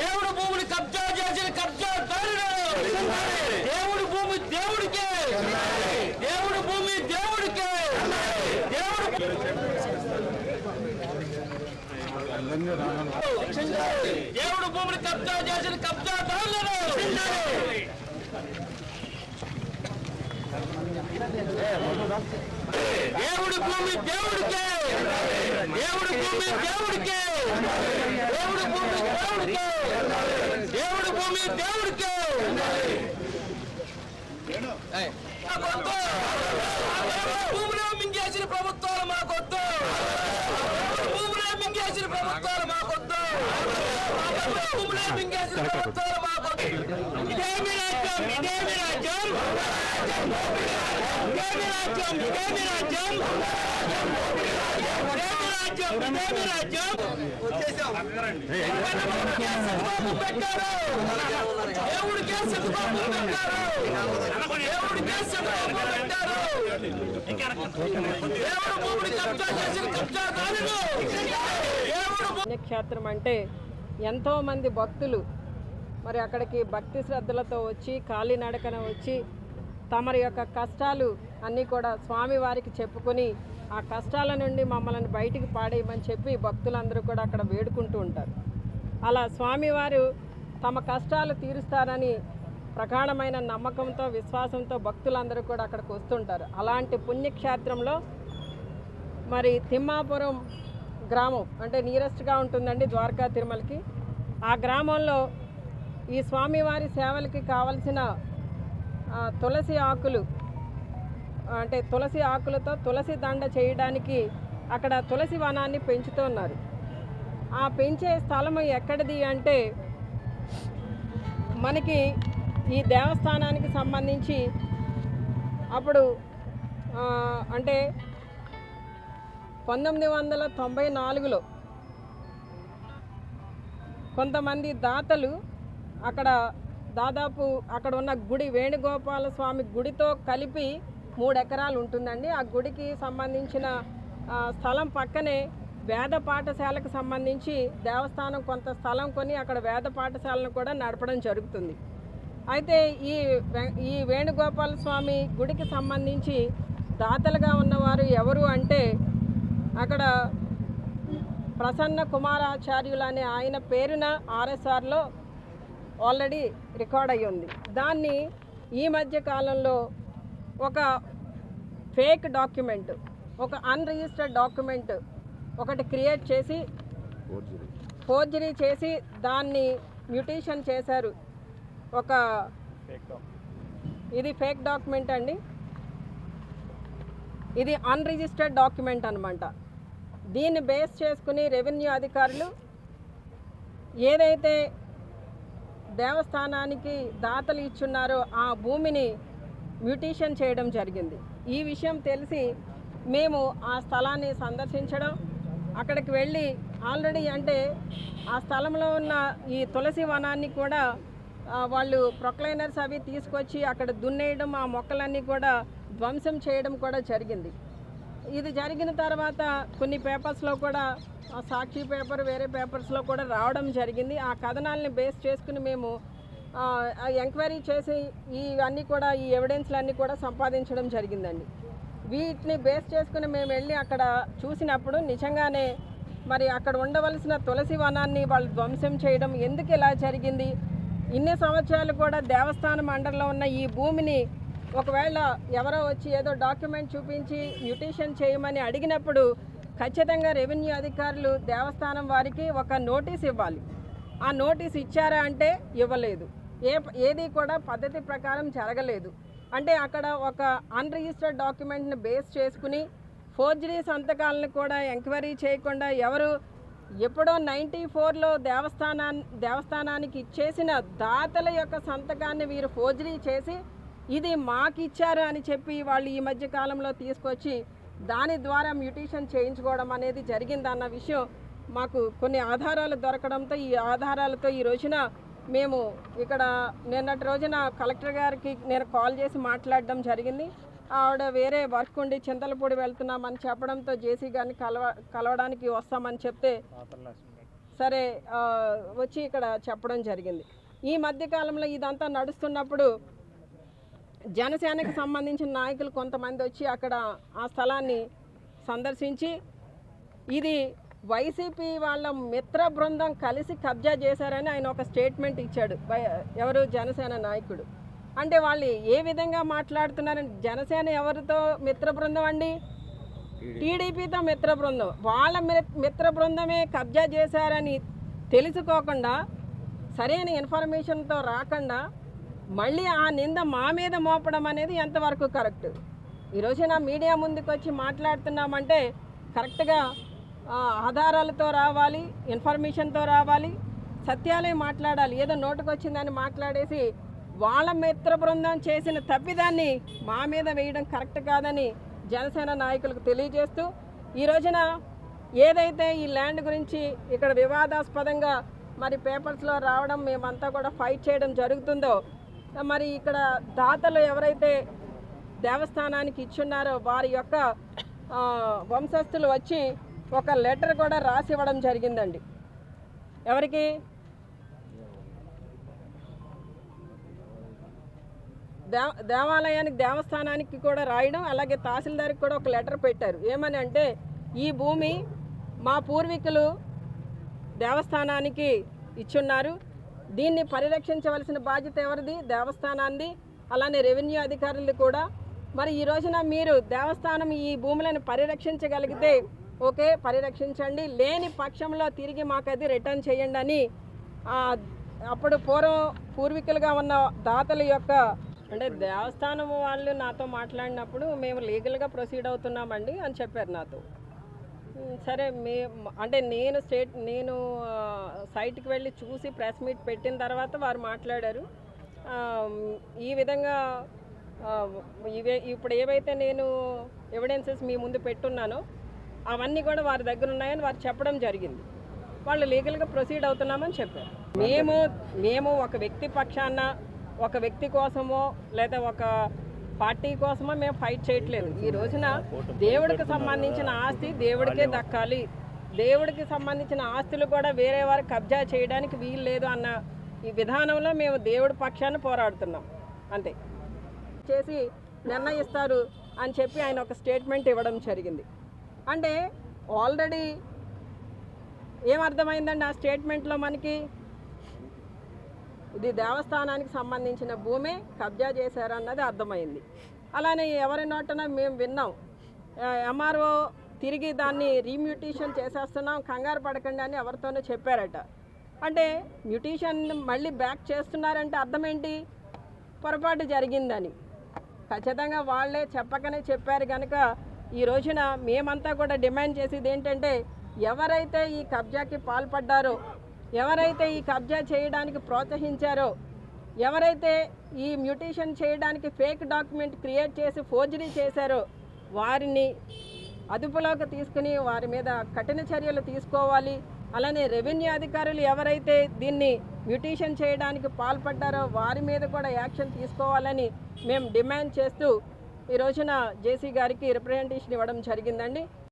దేవుడు భూమిని కబ్జా చేసిన కబ్జాదారుడు, దేవుడు భూమి దేవుడికే, దేవుడు భూమి దేవుడికే, దేవుడు భూమిని కబ్జా చేసిన కబ్జాదారులను, దేవుడి భూమి దేవుడికే, దేవుడి భూమి దేవుడికే, దేవుడి భూమి దేవుడికే, దేవుడి భూమి దేవుడికే. భూమిలో మింగేసిన ప్రభుత్వాలు మాకొద్దు, భూమిలో మింగేసిన ప్రభుత్వాలు మాకొద్దు, భూమిలో మింగేసిన ప్రభుత్వాలు మాకొద్దు. ఇదేమి రాజ్యం, ఇదేమి రాజ్యం, ఇదేమి రాజ్యం, ఇదేమి రాజ్యం, ఇదేమి రాజ్యం, ఇదేమి రాజ్యం. పెట్టారు దేవుడికే సత్బాబు పెట్టారు, దేవుడికే సత్బాబు పెట్టారు. దేవుడు భూమిని కబ్జా చేసిన కబ్జాదారులు. పుణ్యక్షేత్రం అంటే ఎంతోమంది భక్తులు మరి అక్కడికి భక్తి శ్రద్ధలతో వచ్చి కాలినడకన వచ్చి తమరి యొక్క కష్టాలు అన్నీ కూడా స్వామివారికి చెప్పుకొని ఆ కష్టాల నుండి మమ్మల్ని బయటికి పాడేయమని చెప్పి భక్తులందరూ కూడా అక్కడ వేడుకుంటూ ఉంటారు. అలా స్వామివారు తమ కష్టాలు తీరుస్తారని ప్రగాఢమైన నమ్మకంతో విశ్వాసంతో భక్తులందరూ కూడా అక్కడికి వస్తుంటారు. అలాంటి పుణ్యక్షేత్రంలో మరి తిమ్మాపురం గ్రామం అంటే నియరెస్ట్గా ఉంటుందండి ద్వారకా తిరుమలకి. ఆ గ్రామంలో ఈ స్వామివారి సేవలకి కావలసిన తులసి ఆకులు అంటే తులసి ఆకులతో తులసి దండ చేయడానికి అక్కడ తులసి వనాన్ని పెంచుతున్నారు. ఆ పెంచే స్థలం ఎక్కడిది అంటే మనకి ఈ దేవస్థానానికి సంబంధించి అప్పుడు అంటే 1994లో కొంతమంది దాతలు అక్కడ దాదాపు అక్కడ ఉన్న గుడి వేణుగోపాల స్వామి గుడితో కలిపి 3 ఎకరాలు ఉంటుందండి. ఆ గుడికి సంబంధించిన స్థలం పక్కనే వేద పాఠశాలకు సంబంధించి దేవస్థానం కొంత స్థలం కొని అక్కడ వేద పాఠశాలను కూడా నడపడం జరుగుతుంది. అయితే ఈ వేణుగోపాల స్వామి గుడికి సంబంధించి దాతలుగా ఉన్నవారు ఎవరు అంటే అక్కడ ప్రసన్న కుమారాచార్యులు అనే ఆయన పేరున ఆర్ఎస్ఆర్లో ఆల్రెడీ రికార్డ్ అయ్యి ఉంది. దాన్ని ఈ మధ్య కాలంలో ఒక ఫేక్ డాక్యుమెంట్, ఒక అన్రిజిస్టర్డ్ డాక్యుమెంట్ ఒకటి క్రియేట్ చేసి ఫోర్జరీ చేసి దాన్ని మ్యూటేషన్ చేశారు. ఇది ఫేక్ డాక్యుమెంట్ అండి, ఇది అన్రిజిస్టర్డ్ డాక్యుమెంట్ అనమాట. దీన్ని బేస్ చేసుకుని రెవెన్యూ అధికారులు ఏదైతే దేవస్థానానికి దాతలు ఇచ్చున్నారో ఆ భూమిని మ్యూటేషన్ చేయడం జరిగింది. ఈ విషయం తెలిసి మేము ఆ స్థలాన్ని సందర్శించడం, అక్కడికి వెళ్ళి ఆల్రెడీ అంటే ఆ స్థలంలో ఉన్న ఈ తులసి వనాన్ని కూడా వాళ్ళు ప్రొక్లైనర్స్ అవి తీసుకొచ్చి అక్కడ దున్నేయడం, ఆ మొక్కలన్నీ కూడా ధ్వంసం చేయడం కూడా జరిగింది. ఇది జరిగిన తర్వాత కొన్ని పేపర్స్లో కూడా సాక్షి పేపర్ వేరే పేపర్స్లో కూడా రావడం జరిగింది. ఆ కథనాలని బేస్ చేసుకుని మేము ఎంక్వైరీ చేసి ఇవన్నీ కూడా ఈ ఎవిడెన్స్లన్నీ కూడా సంపాదించడం జరిగిందండి. వీటిని బేస్ చేసుకుని మేము వెళ్ళి అక్కడ చూసినప్పుడు నిజంగానే మరి అక్కడ ఉండవలసిన తులసి వనాన్ని వాళ్ళు ధ్వంసం చేయడం ఎందుకు ఇలా జరిగింది, ఇన్ని సంవత్సరాలు కూడా దేవస్థానం అండర్లో ఉన్న ఈ భూమిని ఒకవేళ ఎవరో వచ్చి ఏదో డాక్యుమెంట్ చూపించి మ్యూటేషన్ చేయమని అడిగినప్పుడు ఖచ్చితంగా రెవెన్యూ అధికారులు దేవస్థానం వారికి ఒక నోటీస్ ఇవ్వాలి. ఆ నోటీస్ ఇచ్చారా అంటే ఇవ్వలేదు. ఏది కూడా పద్ధతి ప్రకారం జరగలేదు. అంటే అక్కడ ఒక అన్రిజిస్టర్డ్ డాక్యుమెంట్ని బేస్ చేసుకుని ఫోర్జరీ సంతకాలను కూడా ఎంక్వైరీ చేయకుండా ఎవరు ఎప్పుడో 94లో దేవస్థానానికి ఇచ్చేసిన దాతల యొక్క సంతకాన్ని వీరు ఫోర్జరీ చేసి ఇది మాకు ఇచ్చారు అని చెప్పి వాళ్ళు ఈ మధ్య కాలంలో తీసుకొచ్చి దాని ద్వారా మ్యూటేషన్ చేయించుకోవడం అనేది జరిగిందన్న విషయం మాకు కొన్ని ఆధారాలు దొరకడంతో ఈ ఆధారాలతో ఈ రోజున మేము ఇక్కడ నిన్నటి రోజున కలెక్టర్ గారికి నేను కాల్ చేసి మాట్లాడడం జరిగింది. ఆవిడ వేరే వర్క్ ఉండి చింతలపూడి వెళ్తున్నామని చెప్పడంతో జేసీ గారిని కలవడానికి వస్తామని చెప్తే సరే వచ్చి ఇక్కడ చెప్పడం జరిగింది. ఈ మధ్యకాలంలో ఇదంతా నడుస్తున్నప్పుడు జనసేనకు సంబంధించిన నాయకులు కొంతమంది వచ్చి అక్కడ ఆ స్థలాన్ని సందర్శించి ఇది వైసీపీ వాళ్ళ మిత్ర బృందం కలిసి కబ్జా చేశారని ఆయన ఒక స్టేట్మెంట్ ఇచ్చాడు. ఎవరు? జనసేన నాయకుడు. అంటే వాళ్ళు ఏ విధంగా మాట్లాడుతున్నారని, జనసేన ఎవరితో మిత్ర బృందం అండి? టీడీపీతో మిత్ర బృందం. వాళ్ళ మిత్ర బృందమే కబ్జా చేశారని తెలుసుకోకుండా, సరైన ఇన్ఫర్మేషన్తో రాకుండా మళ్ళీ ఆ నింద మా మీద మోపడం అనేది ఎంతవరకు కరెక్ట్? ఈరోజు నా మీడియా ముందుకు వచ్చి మాట్లాడుతున్నామంటే కరెక్ట్గా ఆధారాలతో రావాలి, ఇన్ఫర్మేషన్తో రావాలి, సత్యాలే మాట్లాడాలి. ఏదో నోటుకొచ్చిందని మాట్లాడేసి వాళ్ళ మిత్ర బృందం చేసిన తప్పిదాన్ని మా మీద వేయడం కరెక్ట్ కాదని జనసేన నాయకులకు తెలియజేస్తూ, ఈ రోజున ఏదైతే ఈ ల్యాండ్ గురించి ఇక్కడ వివాదాస్పదంగా మరి పేపర్స్లో రావడం, మేమంతా కూడా ఫైట్ చేయడం జరుగుతుందో, మరి ఇక్కడ దాతలు ఎవరైతే దేవస్థానానికి ఇచ్చున్నారో వారి యొక్క వంశస్థులు వచ్చి ఒక లెటర్ కూడా రాసి ఇవ్వడం జరిగిందండి. ఎవరికి? దేవాలయానికి, దేవస్థానానికి కూడా రాయడం, అలాగే తహసీల్దార్కి కూడా ఒక లెటర్ పెట్టారు. ఏమని అంటే, ఈ భూమి మా పూర్వీకులు దేవస్థానానికి ఇచ్చున్నారు, దీన్ని పరిరక్షించవలసిన బాధ్యత ఎవరిది? దేవస్థానాన్ని. అలానే రెవెన్యూ అధికారులు కూడా. మరి ఈ రోజున మీరు దేవస్థానం ఈ భూములను పరిరక్షించగలిగితే ఓకే, పరిరక్షించండి, లేని పక్షంలో తిరిగి మాకు అది రిటర్న్ చేయండి అని అప్పుడు పూర్వీకులుగా ఉన్న దాతల యొక్క, అంటే దేవస్థానం వాళ్ళు నాతో మాట్లాడినప్పుడు మేము లీగల్గా ప్రొసీడ్ అవుతున్నామండి అని చెప్పారు నాతో. సరే, అంటే నేను సైట్కి వెళ్ళి చూసి ప్రెస్ మీట్ పెట్టిన తర్వాత వారు మాట్లాడారు. ఈ విధంగా ఇప్పుడు ఏవైతే నేను ఎవిడెన్సెస్ మీ ముందు పెట్టున్నానో అవన్నీ కూడా వారి దగ్గర ఉన్నాయని వారు చెప్పడం జరిగింది. వాళ్ళు లీగల్గా ప్రొసీడ్ అవుతున్నామని చెప్పారు. మేము ఒక వ్యక్తి పక్షాన, ఒక వ్యక్తి కోసమో లేదా ఒక పార్టీ కోసమో మేము ఫైట్ చేయట్లేదు. ఈ రోజున దేవుడికి సంబంధించిన ఆస్తి దేవుడికే దక్కాలి, దేవుడికి సంబంధించిన ఆస్తులు కూడా వేరే వారికి కబ్జా చేయడానికి వీలు లేదు అన్న ఈ విధానంలో మేము దేవుడి పక్షాన పోరాడుతున్నాం. అంతే చేసి నిర్ణయిస్తారు అని చెప్పి ఆయన ఒక స్టేట్మెంట్ ఇవ్వడం జరిగింది. అంటే ఆల్రెడీ ఏమర్థమైందండి ఆ స్టేట్మెంట్లో మనకి? ఇది దేవస్థానానికి సంబంధించిన భూమే కబ్జా చేశారన్నది అర్థమైంది. అలానే ఎవరి నోటన మేము విన్నాం, ఎంఆర్ఓ తిరిగి దాన్ని రీమ్యూటేషన్ చేసేస్తున్నాం, కంగారు పడకండి అని ఎవరితోనో చెప్పారట. అంటే మ్యూటేషన్ మళ్ళీ బ్యాక్ చేస్తున్నారంటే అర్థం ఏంటి? పొరపాటు జరిగిందని. ఖచ్చితంగా వాళ్ళే చెప్పకనే చెప్పారు కనుక ఈ రోజున మేమంతా కూడా డిమాండ్ చేసేది ఏంటంటే, ఎవరైతే ఈ కబ్జాకి పాల్పడ్డారో, ఎవరైతే ఈ కబ్జా చేయడానికి ప్రోత్సహించారో, ఎవరైతే ఈ మ్యూటేషన్ చేయడానికి ఫేక్ డాక్యుమెంట్ క్రియేట్ చేసి ఫోర్జరీ చేశారో వారిని అదుపులోకి తీసుకుని వారి మీద కఠిన చర్యలు తీసుకోవాలి. అలానే రెవెన్యూ అధికారులు ఎవరైతే దీన్ని మ్యూటేషన్ చేయడానికి పాల్పడ్డారో వారి మీద కూడా యాక్షన్ తీసుకోవాలని మేము డిమాండ్ చేస్తూ ఈ రోజున జేసీ గారికి రిప్రజెంటేషన్ ఇవ్వడం జరిగిందండి.